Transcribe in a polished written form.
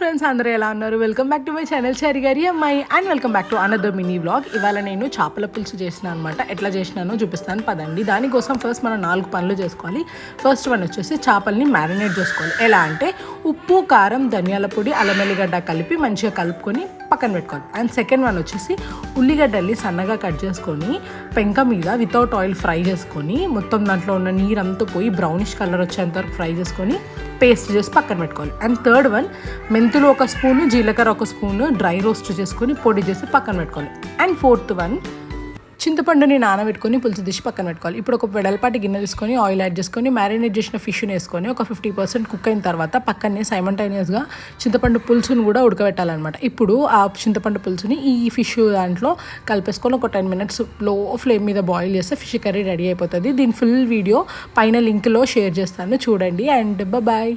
Friends, అందరూ ఎలా ఉన్నారు? Welcome back to my channel Shari గారి అమ్మాయి and welcome back to another mini vlog. ఇవాళ నేను చేపల పులుసు చేసిన అనమాట. ఎట్లా చేసినానో చూపిస్తాను పదండి. దానికోసం ఫస్ట్ మనం 4 పనులు చేసుకోవాలి. ఫస్ట్ వన్ వచ్చేసి చేపల్ని మ్యారినేట్ చేసుకోవాలి. ఎలా అంటే ఉప్పు, కారం, ధనియాల పొడి, అల్లం వెల్లిగడ్డ కలిపి మంచిగా కలుపుకొని పక్కన పెట్టుకోవాలి. అండ్ సెకండ్ వన్ వచ్చేసి ఉల్లిగడ్డల్ని సన్నగా కట్ చేసుకొని పెంక మీద వితౌట్ ఆయిల్ ఫ్రై చేసుకొని మొత్తం దాంట్లో ఉన్న నీరంతా పోయి బ్రౌనిష్ కలర్ వచ్చేంత వరకు ఫ్రై చేసుకొని పేస్ట్ చేసి పక్కన పెట్టుకోవాలి. అండ్ థర్డ్ వన్ మెంతులు 1 స్పూను, జీలకర్ర 1 స్పూను డ్రై రోస్ట్ చేసుకొని పొడి చేసి పక్కన పెట్టుకోవాలి. అండ్ ఫోర్త్ వన్ చింతపండుని నానబెట్టుకొని పులుసు తీసి పక్కన పెట్టుకోవాలి. ఇప్పుడు ఒక వెడల్పాటి గిన్నె తీసుకొని ఆయిల్ యాడ్ చేసుకొని మ్యారినేట్ చేసిన ఫిష్ని వేసుకొని ఒక 50% కుక్ అయిన తర్వాత పక్కనే సైమల్టేనియస్గా చింతపండు పులుసును కూడా ఉడకబెట్టాలన్నమాట. ఇప్పుడు ఆ చింతపండు పులుసుని ఈ ఫిష్ దాంట్లో కలిపేసుకొని ఒక 10 minutes లో ఫ్లేమ్ మీద బాయిల్ చేస్తే ఫిష్ కర్రీ రెడీ అయిపోతుంది. దీని ఫుల్ వీడియో పైన లింక్లో షేర్ చేస్తాను, చూడండి. And bye.